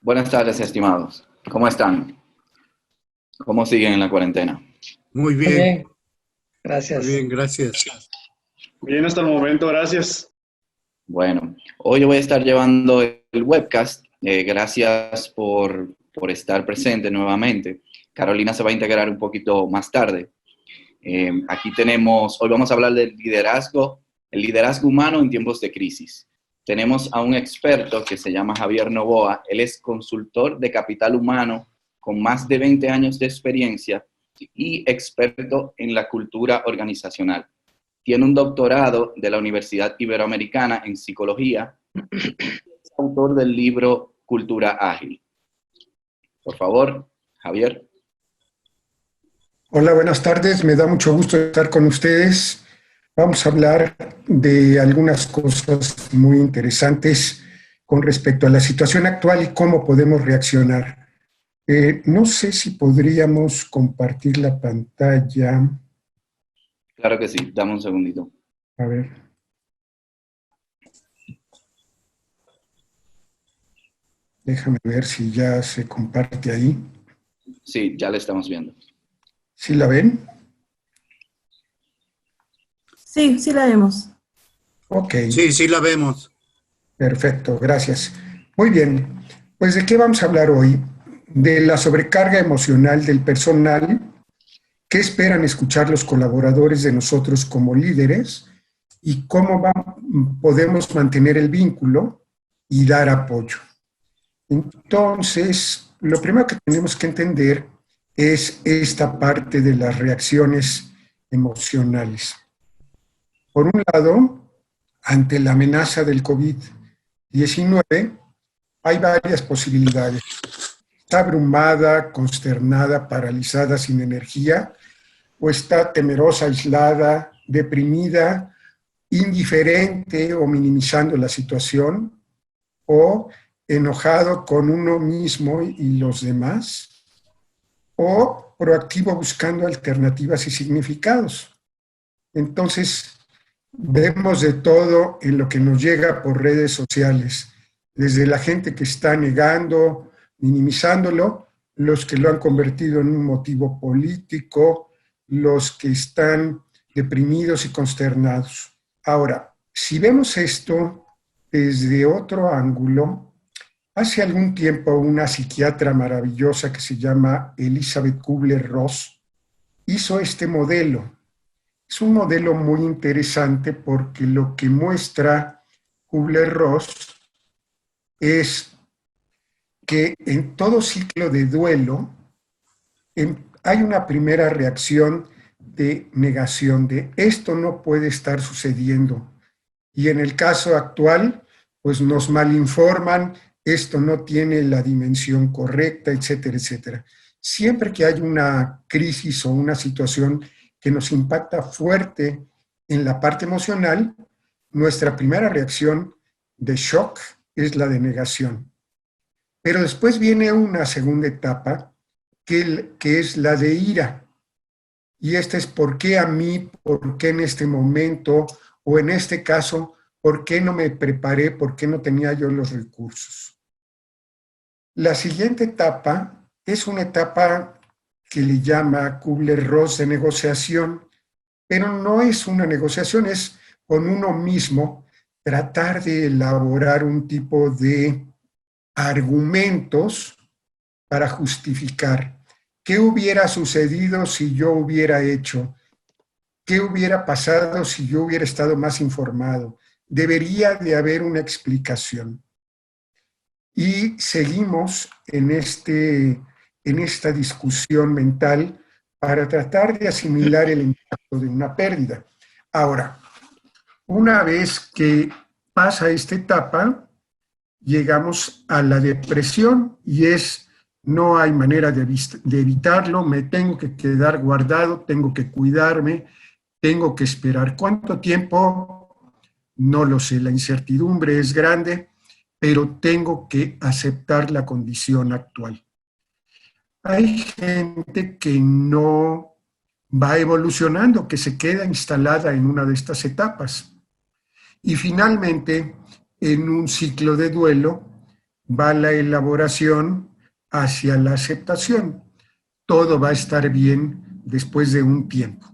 Buenas tardes, estimados. ¿Cómo están? ¿Cómo siguen en la cuarentena? Muy Muy bien, bien, muy gracias. bien, gracias. Bien, hasta el momento, gracias. Bueno, hoy yo voy a estar llevando el webcast. Gracias por estar presente nuevamente. Carolina se va a integrar un poquito más tarde. Hoy vamos a hablar del liderazgo, el liderazgo humano en tiempos de crisis. Tenemos a un experto que se llama Javier Novoa. Él es consultor de capital humano con más de 20 años de experiencia y experto en la cultura organizacional. Tiene un doctorado de la Universidad Iberoamericana en psicología. Es autor del libro Cultura Ágil. Por favor, Javier. Hola, buenas tardes. Me da mucho gusto estar con ustedes. Vamos a hablar de algunas cosas muy interesantes con respecto a la situación actual y cómo podemos reaccionar. No sé si podríamos compartir la pantalla. Claro que sí, dame un segundito. A ver. Déjame ver si ya se comparte ahí. Sí, ya le estamos viendo. ¿Sí la ven? Sí, sí la vemos. Ok, Sí, la vemos. perfecto, gracias. Muy bien, pues ¿de qué vamos a hablar hoy? De la sobrecarga emocional del personal. ¿Qué esperan escuchar los colaboradores de nosotros como líderes? ¿Y podemos mantener el vínculo y dar apoyo? Entonces, lo primero que tenemos que entender es esta parte de las reacciones emocionales. Por un lado, ante la amenaza del COVID-19, hay varias posibilidades. Está abrumada, consternada, paralizada, sin energía, o está temerosa, aislada, deprimida, indiferente o minimizando la situación, o enojado con uno mismo y los demás, o proactivo buscando alternativas y significados. Entonces, vemos de todo en lo que nos llega por redes sociales, desde la gente que está negando, minimizándolo, los que lo han convertido en un motivo político, los que están deprimidos y consternados. Ahora, si vemos esto desde otro ángulo, hace algún tiempo una psiquiatra maravillosa que se llama Elizabeth Kubler-Ross hizo este modelo. Es un modelo muy interesante porque lo que muestra Kubler-Ross es que en todo ciclo de duelo hay una primera reacción de negación, de esto no puede estar sucediendo. Y en el caso actual, pues nos malinforman, esto no tiene la dimensión correcta, etcétera, etcétera. Siempre que hay una crisis o una situación que nos impacta fuerte en la parte emocional, nuestra primera reacción de shock es la de negación. Pero después viene una segunda etapa que es la de ira. Y esta es por qué a mí, por qué en este momento, o en este caso, por qué no me preparé, por qué no tenía yo los recursos. La siguiente etapa es una etapa que le llama Kubler-Ross de negociación, pero no es una negociación, es con uno mismo tratar de elaborar un tipo de argumentos para justificar qué hubiera sucedido si yo hubiera hecho, qué hubiera pasado si yo hubiera estado más informado. Debería de haber una explicación. Y seguimos en esta discusión mental para tratar de asimilar el impacto de una pérdida. Ahora, una vez que pasa esta etapa, llegamos a la depresión y no hay manera de evitarlo, me tengo que quedar guardado, tengo que cuidarme, tengo que esperar. ¿Cuánto tiempo? No lo sé, la incertidumbre es grande, pero tengo que aceptar la condición actual. Hay gente que no va evolucionando, que se queda instalada en una de estas etapas. Y finalmente, en un ciclo de duelo, va la elaboración hacia la aceptación. Todo va a estar bien después de un tiempo.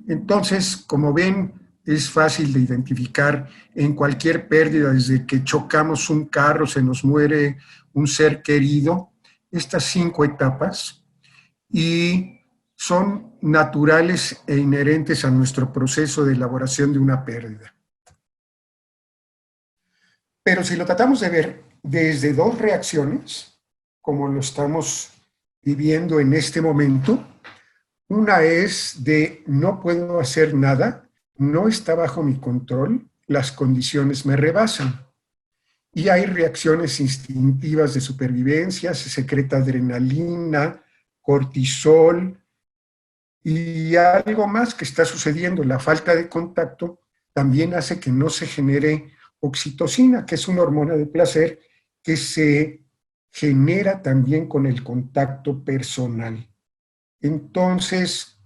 Entonces, como ven, es fácil de identificar en cualquier pérdida, desde que chocamos un carro, se nos muere un ser querido, estas 5 etapas, y son naturales e inherentes a nuestro proceso de elaboración de una pérdida. Pero si lo tratamos de ver desde 2 reacciones, como lo estamos viviendo en este momento, una es de no puedo hacer nada, no está bajo mi control, las condiciones me rebasan. Y hay reacciones instintivas de supervivencia, se secreta adrenalina, cortisol y algo más que está sucediendo. La falta de contacto también hace que no se genere oxitocina, que es una hormona de placer que se genera también con el contacto personal. Entonces,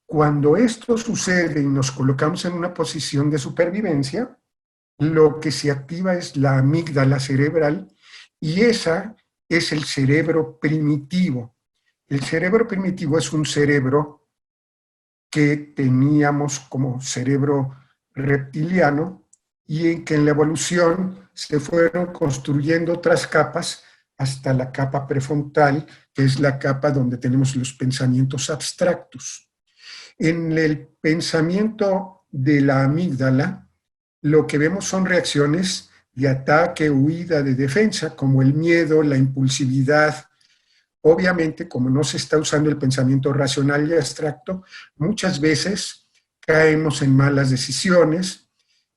cuando esto sucede y nos colocamos en una posición de supervivencia, lo que se activa es la amígdala cerebral y esa es el cerebro primitivo. El cerebro primitivo es un cerebro que teníamos como cerebro reptiliano y en que en la evolución se fueron construyendo otras capas hasta la capa prefrontal, que es la capa donde tenemos los pensamientos abstractos. En el pensamiento de la amígdala, lo que vemos son reacciones de ataque, huida, de defensa, como el miedo, la impulsividad. Obviamente, como no se está usando el pensamiento racional y abstracto, muchas veces caemos en malas decisiones,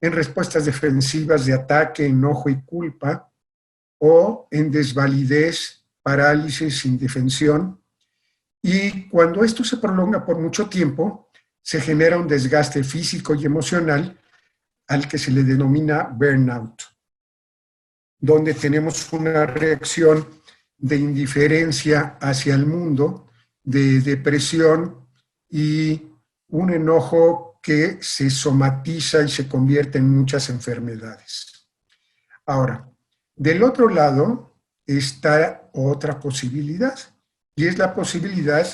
en respuestas defensivas de ataque, enojo y culpa, o en desvalidez, parálisis, indefensión. Y cuando esto se prolonga por mucho tiempo, se genera un desgaste físico y emocional al que se le denomina burnout, donde tenemos una reacción de indiferencia hacia el mundo, de depresión y un enojo que se somatiza y se convierte en muchas enfermedades. Ahora, del otro lado está otra posibilidad, y es la posibilidad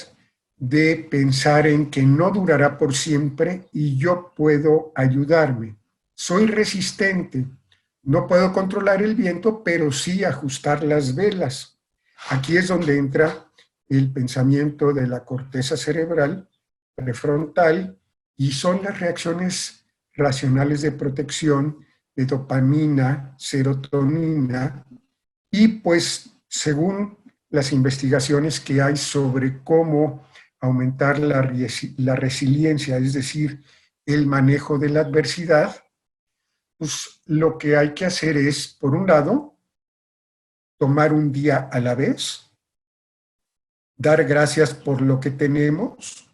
de pensar en que no durará por siempre y yo puedo ayudarme. Soy resistente, no puedo controlar el viento, pero sí ajustar las velas. Aquí es donde entra el pensamiento de la corteza cerebral prefrontal y son las reacciones racionales de protección de dopamina, serotonina y pues según las investigaciones que hay sobre cómo aumentar la resiliencia, es decir, el manejo de la adversidad, pues lo que hay que hacer es, por un lado, tomar un día a la vez, dar gracias por lo que tenemos,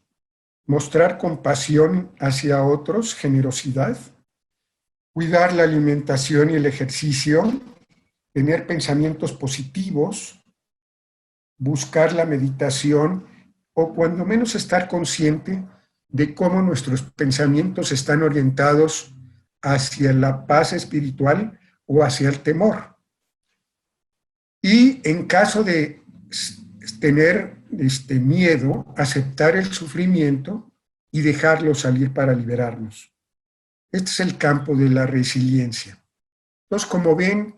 mostrar compasión hacia otros, generosidad, cuidar la alimentación y el ejercicio, tener pensamientos positivos, buscar la meditación o cuando menos estar consciente de cómo nuestros pensamientos están orientados hacia la paz espiritual o hacia el temor. Y en caso de tener miedo, aceptar el sufrimiento y dejarlo salir para liberarnos. Este es el campo de la resiliencia. Entonces, como ven,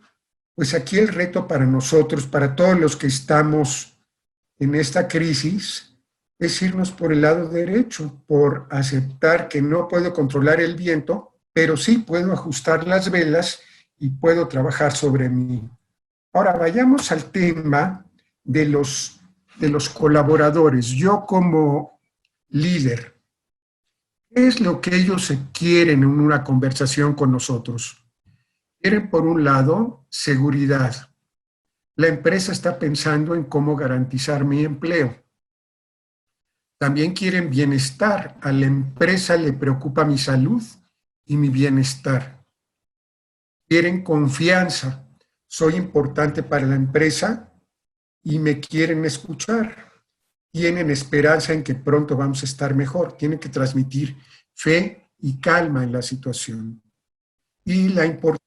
pues aquí el reto para nosotros, para todos los que estamos en esta crisis, es irnos por el lado derecho, por aceptar que no puedo controlar el viento, pero sí puedo ajustar las velas y puedo trabajar sobre mí. Ahora, vayamos al tema de los colaboradores. Yo como líder, ¿qué es lo que ellos quieren en una conversación con nosotros? Quieren, por un lado, seguridad. La empresa está pensando en cómo garantizar mi empleo. También quieren bienestar. A la empresa le preocupa mi salud y mi bienestar. Quieren confianza. Soy importante para la empresa y me quieren escuchar. Tienen esperanza en que pronto vamos a estar mejor. Tienen que transmitir fe y calma en la situación. Y la importancia,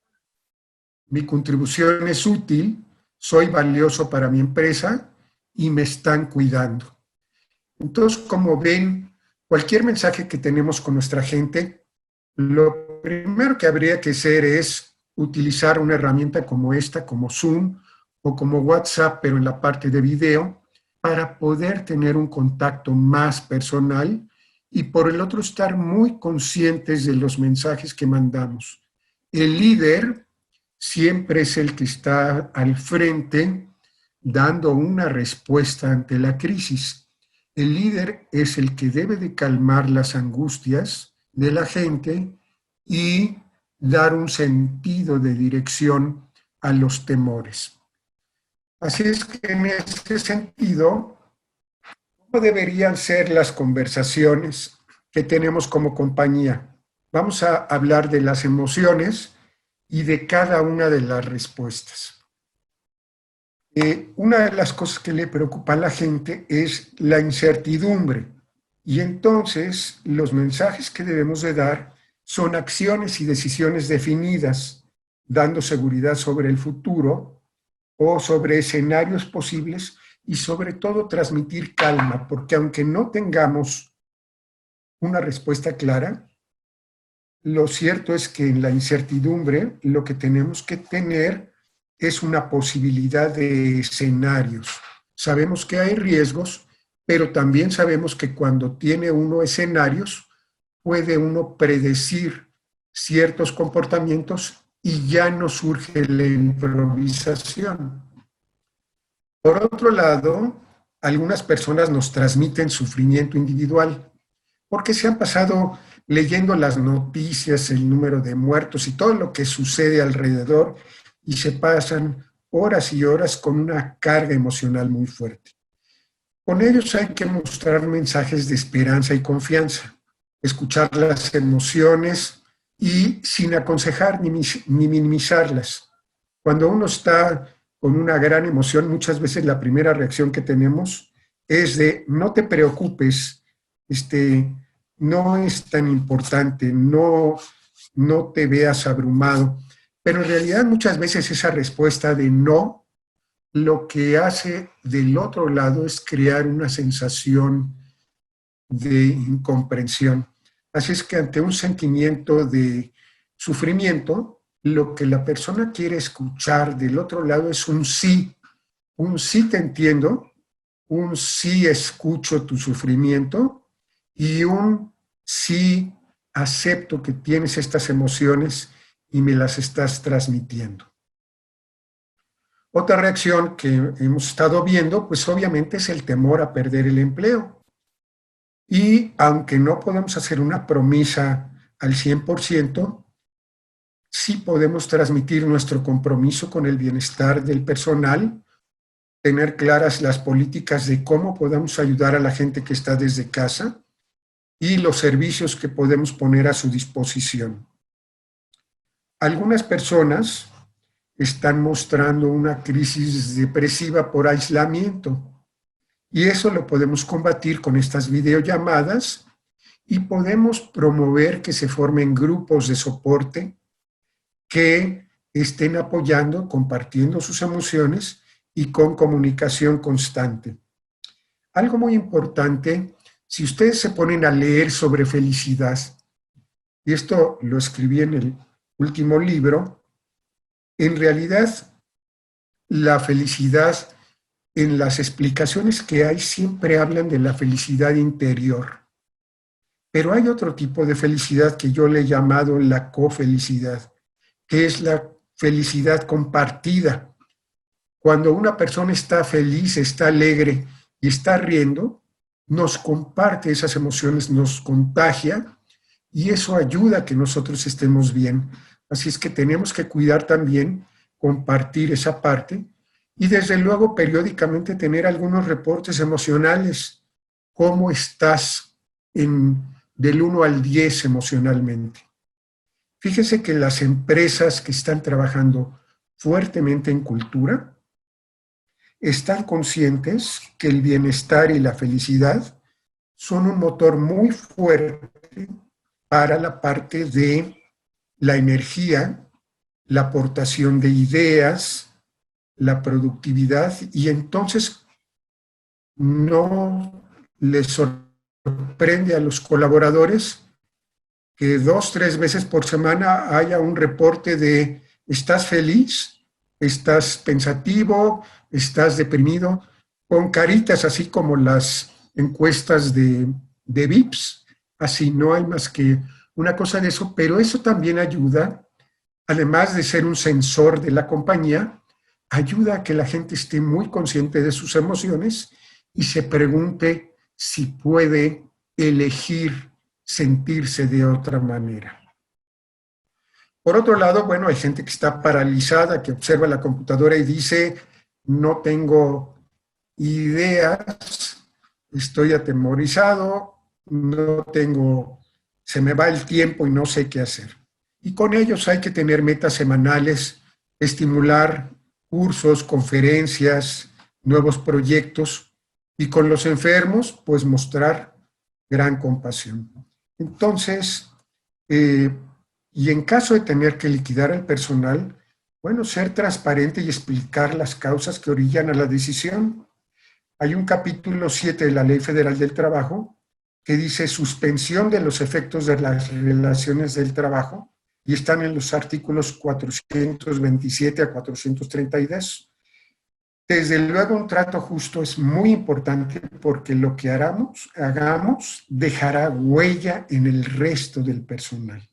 mi contribución es útil, soy valioso para mi empresa y me están cuidando. Entonces, como ven, cualquier mensaje que tenemos con nuestra gente, lo primero que habría que hacer es utilizar una herramienta como esta, como Zoom o como WhatsApp, pero en la parte de video, para poder tener un contacto más personal y por el otro estar muy conscientes de los mensajes que mandamos. El líder siempre es el que está al frente dando una respuesta ante la crisis. El líder es el que debe de calmar las angustias de la gente y dar un sentido de dirección a los temores. Así es que en ese sentido, ¿cómo deberían ser las conversaciones que tenemos como compañía? Vamos a hablar de las emociones y de cada una de las respuestas. Una de las cosas que le preocupa a la gente es la incertidumbre. Y entonces los mensajes que debemos de dar son acciones y decisiones definidas, dando seguridad sobre el futuro o sobre escenarios posibles y sobre todo transmitir calma, porque aunque no tengamos una respuesta clara, lo cierto es que en la incertidumbre lo que tenemos que tener es una posibilidad de escenarios. Sabemos que hay riesgos, pero también sabemos que cuando tiene uno escenarios, puede uno predecir ciertos comportamientos y ya no surge la improvisación. Por otro lado, algunas personas nos transmiten sufrimiento individual porque se han pasado leyendo las noticias, el número de muertos y todo lo que sucede alrededor y se pasan horas y horas con una carga emocional muy fuerte. Con ellos hay que mostrar mensajes de esperanza y confianza, escuchar las emociones y sin aconsejar ni minimizarlas. Cuando uno está con una gran emoción, muchas veces la primera reacción que tenemos es de no te preocupes, no es tan importante, no te veas abrumado. Pero en realidad muchas veces esa respuesta de no, lo que hace del otro lado es crear una sensación de incomprensión. Así es que ante un sentimiento de sufrimiento, lo que la persona quiere escuchar del otro lado es un sí te entiendo, un sí escucho tu sufrimiento y un sí acepto que tienes estas emociones y me las estás transmitiendo. Otra reacción que hemos estado viendo, pues obviamente es el temor a perder el empleo. Y aunque no podemos hacer una promesa al 100%, sí podemos transmitir nuestro compromiso con el bienestar del personal, tener claras las políticas de cómo podamos ayudar a la gente que está desde casa y los servicios que podemos poner a su disposición. Algunas personas están mostrando una crisis depresiva por aislamiento y eso lo podemos combatir con estas videollamadas y podemos promover que se formen grupos de soporte que estén apoyando, compartiendo sus emociones y con comunicación constante. Algo muy importante, si ustedes se ponen a leer sobre felicidad, y esto lo escribí en el último libro, en realidad la felicidad, en las explicaciones que hay, siempre hablan de la felicidad interior. Pero hay otro tipo de felicidad que yo le he llamado la cofelicidad, que es la felicidad compartida. Cuando una persona está feliz, está alegre y está riendo, nos comparte esas emociones, nos contagia y eso ayuda a que nosotros estemos bien. Así es que tenemos que cuidar también, compartir esa parte y desde luego periódicamente tener algunos reportes emocionales. ¿Cómo estás del 1 al 10 emocionalmente? Fíjese que las empresas que están trabajando fuertemente en cultura están conscientes que el bienestar y la felicidad son un motor muy fuerte para la parte de la energía, la aportación de ideas, la productividad y entonces no les sorprende a los colaboradores que 2, 3 veces por semana haya un reporte de ¿estás feliz? ¿Estás pensativo? ¿Estás deprimido? Con caritas así como las encuestas de VIPS. Así no hay más que una cosa de eso, pero eso también ayuda, además de ser un sensor de la compañía, ayuda a que la gente esté muy consciente de sus emociones y se pregunte si puede elegir sentirse de otra manera. Por otro lado, bueno, hay gente que está paralizada, que observa la computadora y dice, no tengo ideas, estoy atemorizado, no tengo, se me va el tiempo y no sé qué hacer. Y con ellos hay que tener metas semanales, estimular cursos, conferencias, nuevos proyectos, y con los enfermos, pues mostrar gran compasión. Entonces, y en caso de tener que liquidar al personal, bueno, ser transparente y explicar las causas que orillan a la decisión. Hay un capítulo 7 de la Ley Federal del Trabajo que dice suspensión de los efectos de las relaciones del trabajo y están en los artículos 427 a 432. Desde luego, un trato justo es muy importante porque lo que hagamos dejará huella en el resto del personal.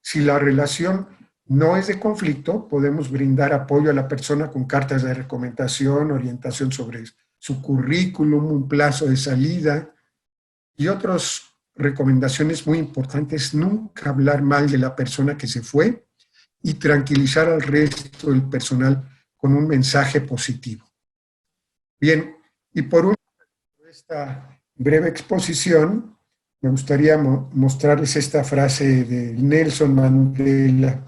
Si la relación no es de conflicto, podemos brindar apoyo a la persona con cartas de recomendación, orientación sobre su currículum, un plazo de salida y otras recomendaciones muy importantes. Nunca hablar mal de la persona que se fue y tranquilizar al resto del personal con un mensaje positivo. Bien, y por último, esta breve exposición, me gustaría mostrarles esta frase de Nelson Mandela,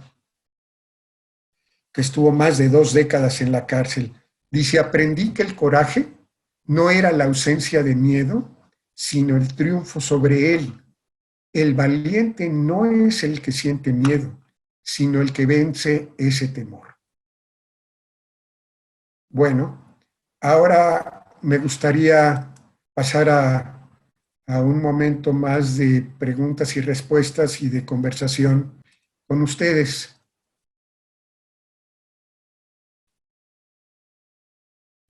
que estuvo más de 2 décadas en la cárcel. Dice, aprendí que el coraje no era la ausencia de miedo, sino el triunfo sobre él. El valiente no es el que siente miedo, sino el que vence ese temor. Bueno, ahora me gustaría pasar a un momento más de preguntas y respuestas y de conversación con ustedes.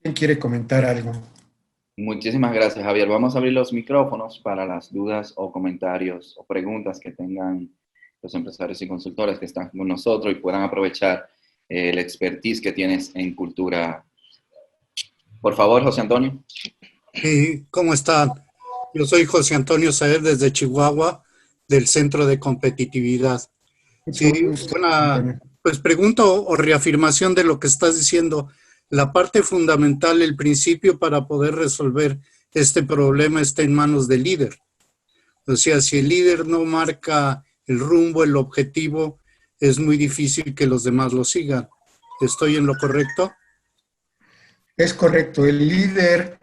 ¿Quién quiere comentar algo? Muchísimas gracias, Javier. Vamos a abrir los micrófonos para las dudas o comentarios o preguntas que tengan los empresarios y consultores que están con nosotros y puedan aprovechar el expertise que tienes en cultura. Por favor, José Antonio. ¿Cómo están? Yo soy José Antonio Saer desde Chihuahua, del Centro de Competitividad. Sí, pues pregunto o reafirmación de lo que estás diciendo. La parte fundamental, el principio para poder resolver este problema está en manos del líder. O sea, si el líder no marca el rumbo, el objetivo, es muy difícil que los demás lo sigan. ¿Estoy en lo correcto? Es correcto. El líder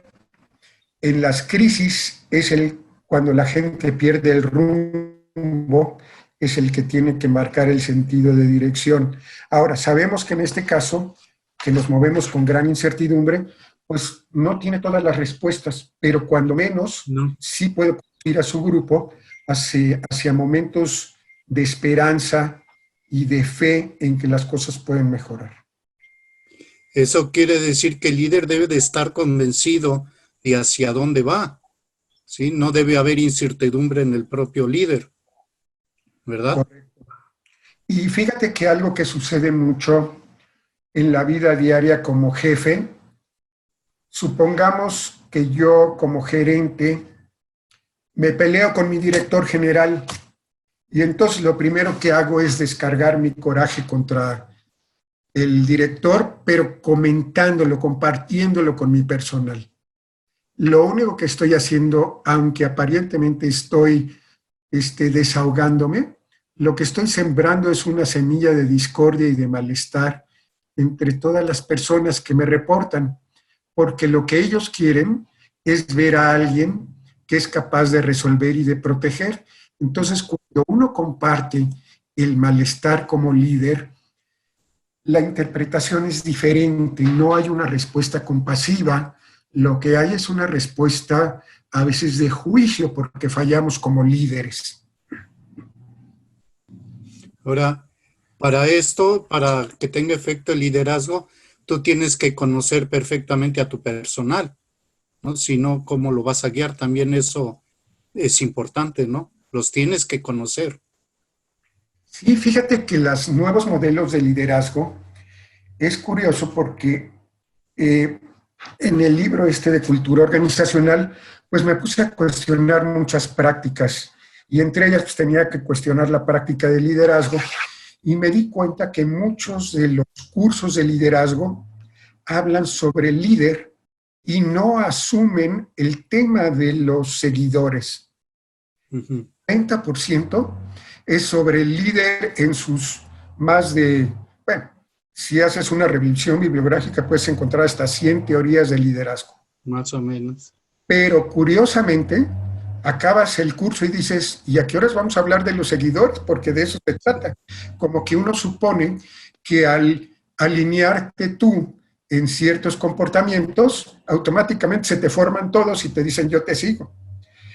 en las crisis es cuando la gente pierde el rumbo, es el que tiene que marcar el sentido de dirección. Ahora, sabemos que en este caso, que nos movemos con gran incertidumbre, pues no tiene todas las respuestas, pero cuando menos sí puede conducir a su grupo hacia momentos de esperanza y de fe en que las cosas pueden mejorar. Eso quiere decir que el líder debe de estar convencido de hacia dónde va, ¿sí? No debe haber incertidumbre en el propio líder, ¿verdad? Correcto. Y fíjate que algo que sucede mucho en la vida diaria como jefe, supongamos que yo como gerente me peleo con mi director general y entonces lo primero que hago es descargar mi coraje contra el director, pero comentándolo, compartiéndolo con mi personal. Lo único que estoy haciendo, aunque aparentemente estoy desahogándome, lo que estoy sembrando es una semilla de discordia y de malestar entre todas las personas que me reportan, porque lo que ellos quieren es ver a alguien que es capaz de resolver y de proteger. Entonces, cuando uno comparte el malestar como líder, la interpretación es diferente, no hay una respuesta compasiva, lo que hay es una respuesta a veces de juicio porque fallamos como líderes. Ahora, para esto, para que tenga efecto el liderazgo, tú tienes que conocer perfectamente a tu personal, ¿no? Si no, ¿cómo lo vas a guiar? También eso es importante, ¿no? Los tienes que conocer. Sí, fíjate que los nuevos modelos de liderazgo es curioso porque en el libro este de cultura organizacional, pues me puse a cuestionar muchas prácticas y entre ellas pues tenía que cuestionar la práctica de liderazgo y me di cuenta que muchos de los cursos de liderazgo hablan sobre el líder y no asumen el tema de los seguidores. Uh-huh. 30% es sobre el líder en sus más de, bueno, si haces una revisión bibliográfica puedes encontrar hasta 100 teorías de liderazgo. Más o menos. Pero curiosamente, acabas el curso y dices, ¿y a qué horas vamos a hablar de los seguidores? Porque de eso se trata. Como que uno supone que al alinearte tú en ciertos comportamientos, automáticamente se te forman todos y te dicen, yo te sigo.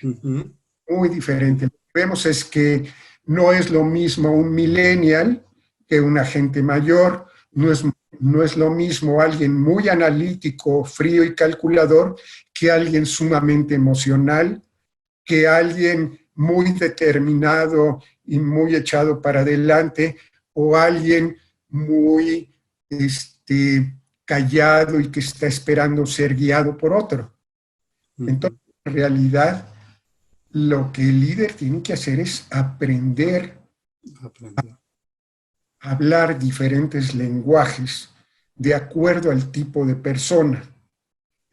Uh-huh. Muy diferente. Lo que vemos es que no es lo mismo un millennial que un agente mayor, no es lo mismo alguien muy analítico, frío y calculador que alguien sumamente emocional, que alguien muy determinado y muy echado para adelante, o alguien muy callado y que está esperando ser guiado por otro. Uh-huh. Entonces, en realidad, lo que el líder tiene que hacer es aprender a hablar diferentes lenguajes de acuerdo al tipo de persona.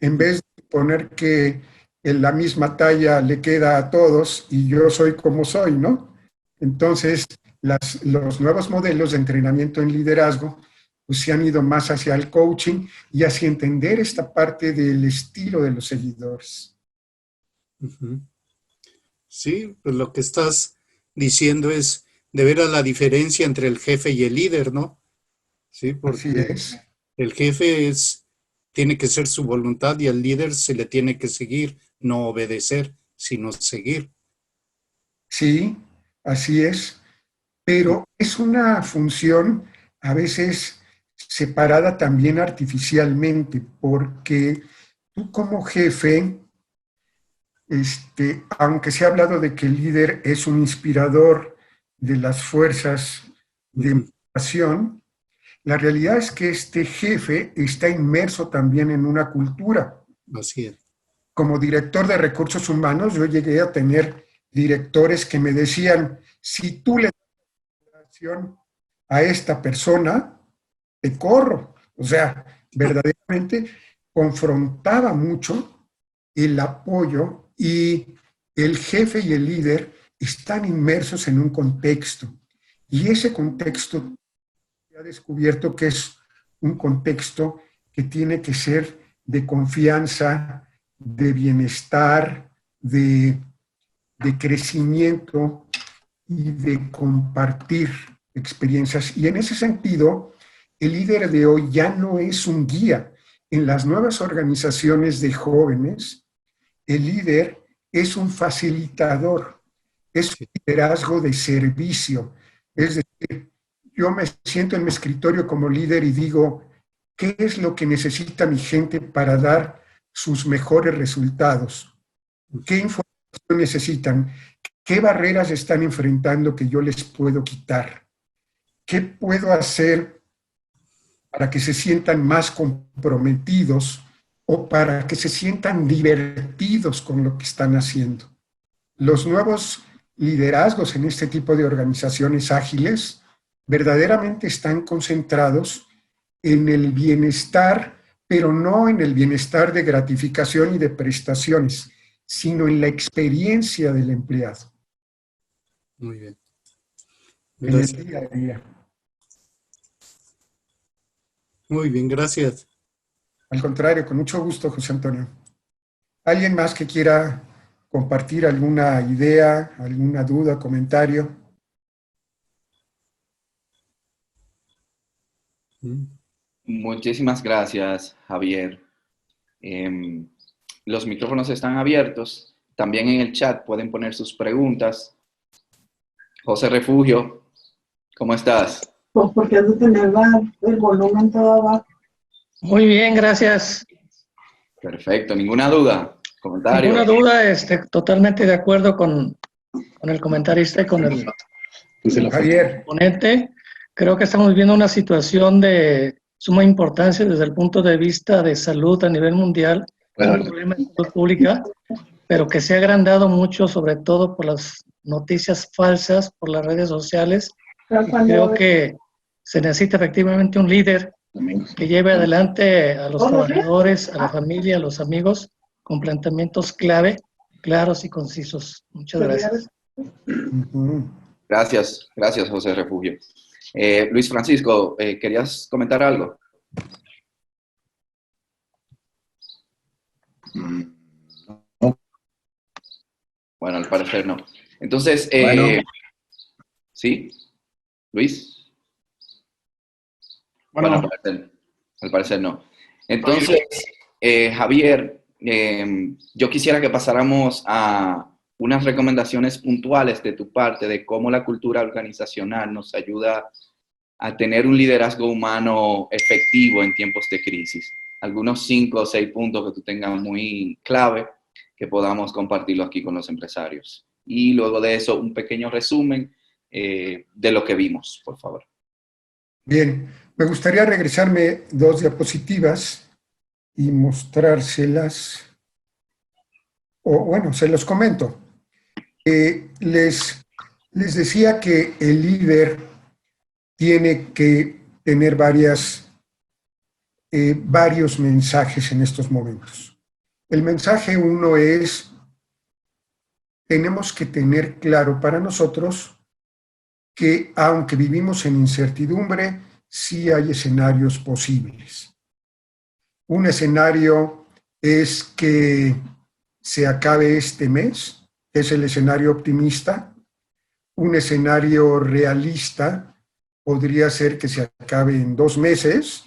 En vez de poner que en la misma talla le queda a todos y yo soy como soy, ¿no? Entonces, los nuevos modelos de entrenamiento en liderazgo pues, se han ido más hacia el coaching y hacia entender esta parte del estilo de los seguidores. Uh-huh. Sí, pues lo que estás diciendo es de ver a la diferencia entre el jefe y el líder, ¿no? Sí, Así porque es. el jefe tiene que ser su voluntad y al líder se le tiene que seguir, no obedecer, sino seguir. Sí, así es. Pero es una función a veces separada también artificialmente, porque tú como jefe, aunque se ha hablado de que el líder es un inspirador de las fuerzas de Uh-huh. motivación, la realidad es que este jefe está inmerso también en una cultura. Así es. Como director de recursos humanos, yo llegué a tener directores que me decían, si tú le a esta persona, te corro. O sea, verdaderamente confrontaba mucho el apoyo y el jefe y el líder están inmersos en un contexto. Y ese contexto se ha descubierto que es un contexto que tiene que ser de confianza, de bienestar, de crecimiento y de compartir experiencias. Y en ese sentido, el líder de hoy ya no es un guía. En las nuevas organizaciones de jóvenes, el líder es un facilitador, es un liderazgo de servicio. Es decir, yo me siento en mi escritorio como líder y digo, ¿qué es lo que necesita mi gente para dar sus mejores resultados? ¿Qué información necesitan? ¿Qué barreras están enfrentando que yo les puedo quitar? ¿Qué puedo hacer para que se sientan más comprometidos o para que se sientan divertidos con lo que están haciendo? Los nuevos liderazgos en este tipo de organizaciones ágiles verdaderamente están concentrados en el bienestar, pero no en el bienestar de gratificación y de prestaciones, sino en la experiencia del empleado. Muy bien. Gracias. Gracias. En el día a día. Muy bien, gracias. Al contrario, con mucho gusto, José Antonio. ¿Alguien más que quiera compartir alguna idea, alguna duda, comentario? Muchísimas gracias, Javier. Los micrófonos están abiertos. También en el chat pueden poner sus preguntas. José Refugio, ¿cómo estás? Pues porque has de tener el volumen todo abajo. Muy bien, gracias. Perfecto, ¿ninguna duda? ¿Comentario? Ninguna duda, totalmente de acuerdo con el comentarista y con el Javier, ponente. Creo que estamos viviendo una situación de suma importancia desde el punto de vista de salud a nivel mundial, un problema de salud pública, pero que se ha agrandado mucho, sobre todo por las noticias falsas, por las redes sociales. Y creo que se necesita efectivamente un líder que lleve adelante a los trabajadores, a la familia, a los amigos, con planteamientos clave, claros y concisos. Muchas gracias. Gracias, José Refugio. Luis Francisco, ¿querías comentar algo? Bueno, al parecer no. Entonces, ¿sí? ¿Luis? Bueno, al parecer no. Entonces, Javier, yo quisiera que pasáramos a unas recomendaciones puntuales de tu parte de cómo la cultura organizacional nos ayuda a tener un liderazgo humano efectivo en tiempos de crisis. Algunos 5 o 6 puntos que tú tengas muy clave que podamos compartirlo aquí con los empresarios. Y luego de eso, un pequeño resumen de lo que vimos, por favor. bien, me gustaría regresarme 2 diapositivas y mostrárselas, o bueno, se los comento. Les decía que el líder tiene que tener varios mensajes en estos momentos. El mensaje 1 es, tenemos que tener claro para nosotros que aunque vivimos en incertidumbre, sí hay escenarios posibles. Un escenario es que se acabe este mes, es el escenario optimista. Un escenario realista podría ser que se acabe en 2 meses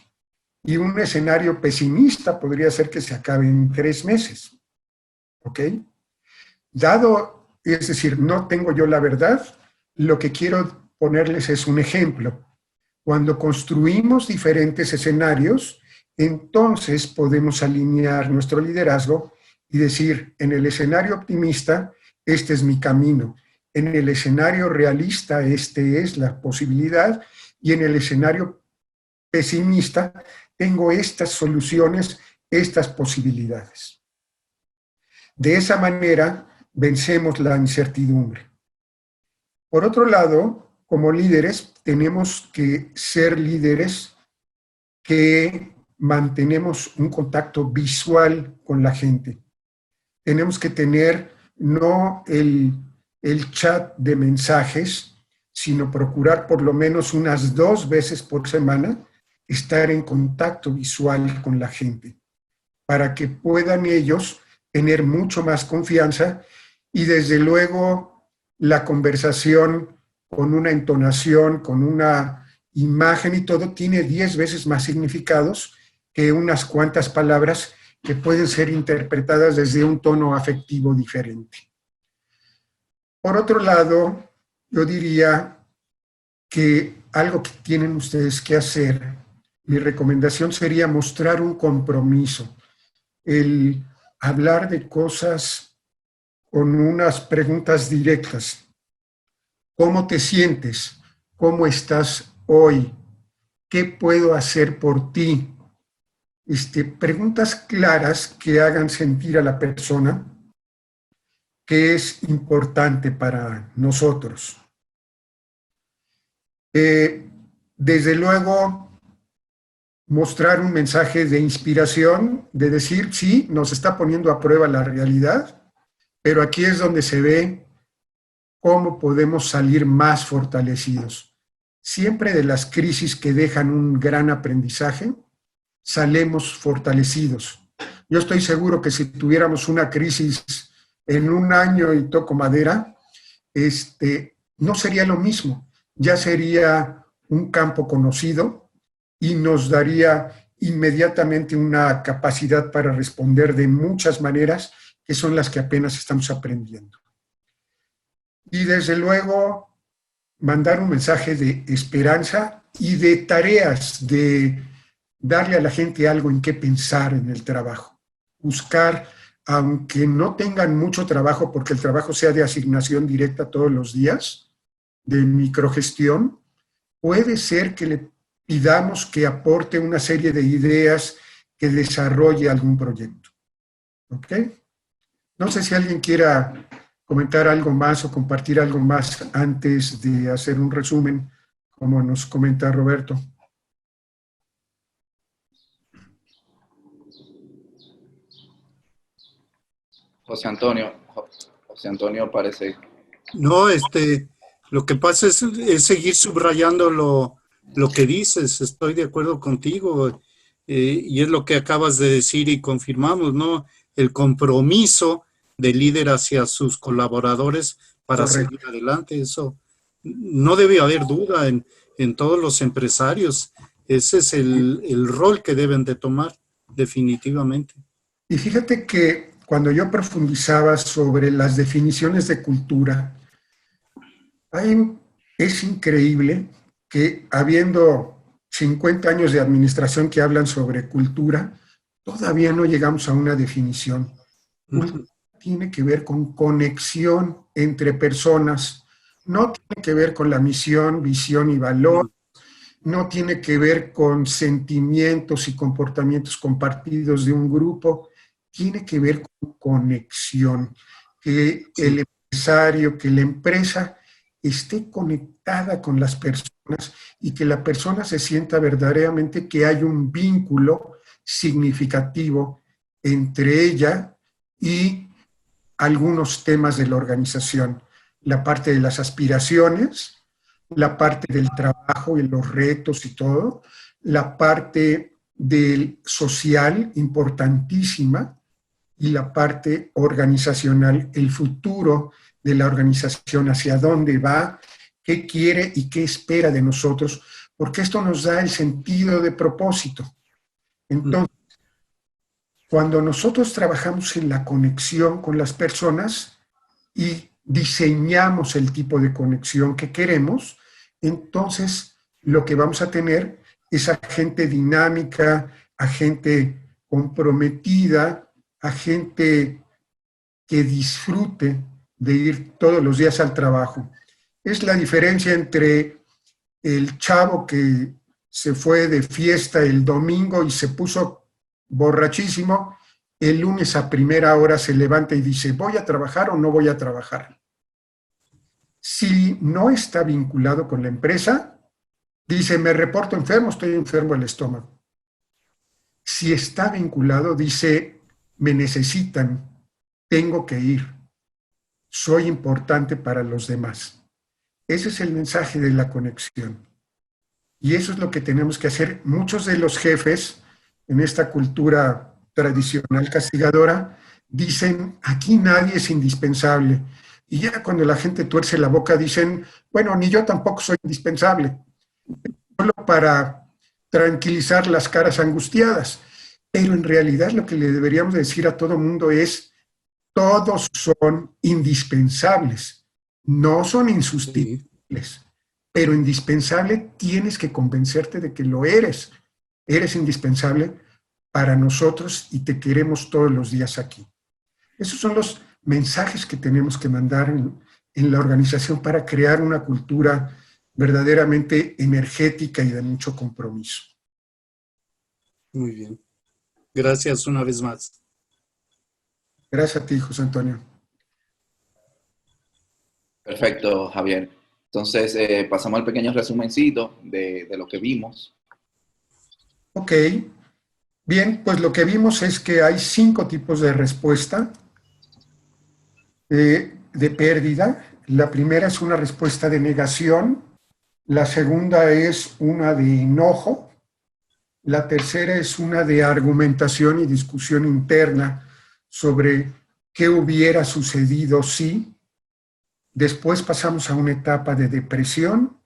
y un escenario pesimista podría ser que se acabe en 3 meses. ¿Ok? Es decir, no tengo yo la verdad, lo que quiero ponerles es un ejemplo. Cuando construimos diferentes escenarios, entonces podemos alinear nuestro liderazgo y decir, en el escenario optimista, este es mi camino. En el escenario realista, este es la posibilidad. Y en el escenario pesimista, tengo estas soluciones, estas posibilidades. De esa manera, vencemos la incertidumbre. Por otro lado, como líderes, tenemos que ser líderes que mantenemos un contacto visual con la gente. Tenemos que tener no el chat de mensajes, sino procurar por lo menos unas 2 veces por semana estar en contacto visual con la gente, para que puedan ellos tener mucho más confianza y desde luego la conversación con una entonación, con una imagen y todo, tiene 10 veces más significados que unas cuantas palabras que pueden ser interpretadas desde un tono afectivo diferente. Por otro lado, yo diría que algo que tienen ustedes que hacer, mi recomendación sería mostrar un compromiso, el hablar de cosas con unas preguntas directas. ¿Cómo te sientes? ¿Cómo estás hoy? ¿Qué puedo hacer por ti? Preguntas claras que hagan sentir a la persona que es importante para nosotros. Desde luego, mostrar un mensaje de inspiración, de decir, sí, nos está poniendo a prueba la realidad, pero aquí es donde se ve cómo podemos salir más fortalecidos. Siempre de las crisis que dejan un gran aprendizaje, salemos fortalecidos. Yo estoy seguro que si tuviéramos una crisis en 1 año y toco madera, no sería lo mismo. Ya sería un campo conocido y nos daría inmediatamente una capacidad para responder de muchas maneras que son las que apenas estamos aprendiendo. Y desde luego, mandar un mensaje de esperanza y de tareas, de darle a la gente algo en qué pensar en el trabajo. Buscar, aunque no tengan mucho trabajo, porque el trabajo sea de asignación directa todos los días, de microgestión, puede ser que le pidamos que aporte una serie de ideas que desarrolle algún proyecto. ¿Ok? No sé si alguien quiera comentar algo más o compartir algo más antes de hacer un resumen, como nos comenta Roberto. José Antonio parece. No, lo que pasa es seguir subrayando lo que dices. Estoy de acuerdo contigo. Y es lo que acabas de decir y confirmamos, ¿no? El compromiso del líder hacia sus colaboradores para Correcto. seguir adelante. Eso no debe haber duda en todos los empresarios. Ese es el rol que deben de tomar, definitivamente. Y fíjate que cuando yo profundizaba sobre las definiciones de cultura, es increíble que habiendo 50 años de administración que hablan sobre cultura, todavía no llegamos a una definición. Cultura tiene que ver con conexión entre personas, no tiene que ver con la misión, visión y valor, no tiene que ver con sentimientos y comportamientos compartidos de un grupo, tiene que ver con conexión, que el empresario, que la empresa esté conectada con las personas y que la persona se sienta verdaderamente que hay un vínculo significativo entre ella y algunos temas de la organización, la parte de las aspiraciones, la parte del trabajo y los retos y todo, la parte del social, importantísima, y la parte organizacional, el futuro de la organización, hacia dónde va, qué quiere y qué espera de nosotros, porque esto nos da el sentido de propósito. Entonces, cuando nosotros trabajamos en la conexión con las personas y diseñamos el tipo de conexión que queremos, entonces lo que vamos a tener es a gente dinámica, a gente comprometida, a gente que disfrute de ir todos los días al trabajo. Es la diferencia entre el chavo que se fue de fiesta el domingo y se puso borrachísimo, el lunes a primera hora se levanta y dice, ¿voy a trabajar o no voy a trabajar? Si no está vinculado con la empresa, dice, me reporto enfermo, estoy enfermo del estómago. Si está vinculado, dice, me necesitan, tengo que ir, soy importante para los demás. Ese es el mensaje de la conexión. Y eso es lo que tenemos que hacer. Muchos de los jefes en esta cultura tradicional castigadora dicen, aquí nadie es indispensable. Y ya cuando la gente tuerce la boca dicen, bueno, ni yo tampoco soy indispensable. Solo para tranquilizar las caras angustiadas. Pero en realidad lo que le deberíamos decir a todo mundo es, todos son indispensables, no son insustituibles, pero indispensable tienes que convencerte de que lo eres. Eres indispensable para nosotros y te queremos todos los días aquí. Esos son los mensajes que tenemos que mandar en la organización para crear una cultura verdaderamente energética y de mucho compromiso. Muy bien. Gracias una vez más. Gracias a ti, José Antonio. Perfecto, Javier. Entonces, pasamos al pequeño resumencito de lo que vimos. Ok. Bien, pues lo que vimos es que hay 5 tipos de respuesta de pérdida. La primera es una respuesta de negación. La segunda es una de enojo. La tercera es una de argumentación y discusión interna sobre qué hubiera sucedido si. Después pasamos a una etapa de depresión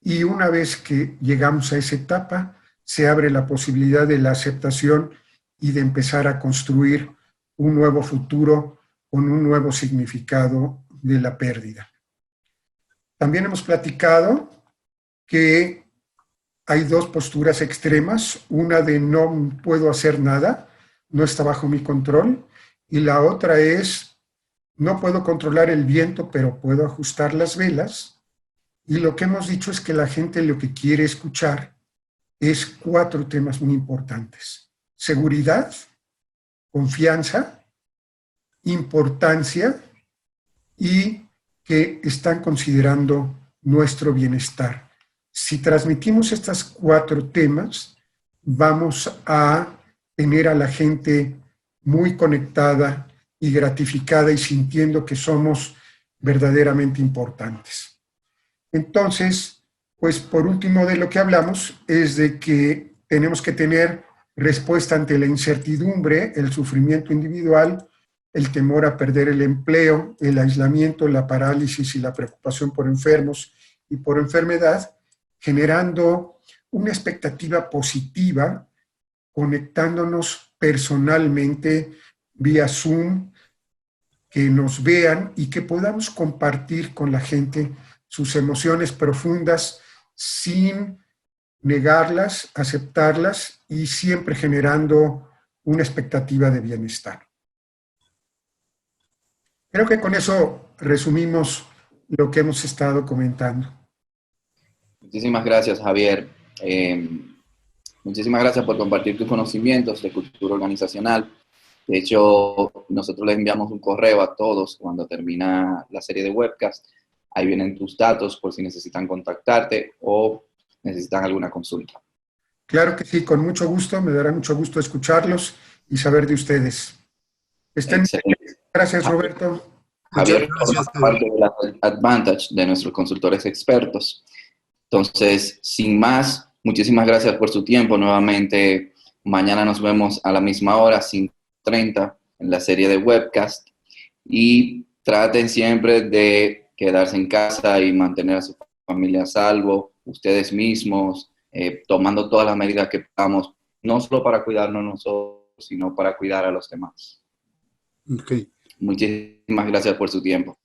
y una vez que llegamos a esa etapa, se abre la posibilidad de la aceptación y de empezar a construir un nuevo futuro con un nuevo significado de la pérdida. También hemos platicado que hay dos posturas extremas, una de no puedo hacer nada, no está bajo mi control, y la otra es no puedo controlar el viento, pero puedo ajustar las velas. Y lo que hemos dicho es que la gente lo que quiere escuchar es 4 temas muy importantes: seguridad, confianza, importancia y que están considerando nuestro bienestar. Si transmitimos estos 4 temas, vamos a tener a la gente muy conectada y gratificada y sintiendo que somos verdaderamente importantes. Entonces, pues por último de lo que hablamos es de que tenemos que tener respuesta ante la incertidumbre, el sufrimiento individual, el temor a perder el empleo, el aislamiento, la parálisis y la preocupación por enfermos y por enfermedad, generando una expectativa positiva, conectándonos personalmente vía Zoom, que nos vean y que podamos compartir con la gente sus emociones profundas sin negarlas, aceptarlas y siempre generando una expectativa de bienestar. Creo que con eso resumimos lo que hemos estado comentando. Muchísimas gracias, Javier. Muchísimas gracias por compartir tus conocimientos de cultura organizacional. De hecho, nosotros les enviamos un correo a todos cuando termina la serie de webcast. Ahí vienen tus datos por si necesitan contactarte o necesitan alguna consulta. Claro que sí, con mucho gusto. Me dará mucho gusto escucharlos y saber de ustedes. Estén bien. Gracias, Roberto. Javier forma parte de la Advantage de nuestros consultores expertos. Entonces, sin más, muchísimas gracias por su tiempo. Nuevamente, mañana nos vemos a la misma hora, 5:30, en la serie de webcast. Y traten siempre de quedarse en casa y mantener a su familia a salvo, ustedes mismos, tomando todas las medidas que podamos, no solo para cuidarnos nosotros, sino para cuidar a los demás. Okay. Muchísimas gracias por su tiempo.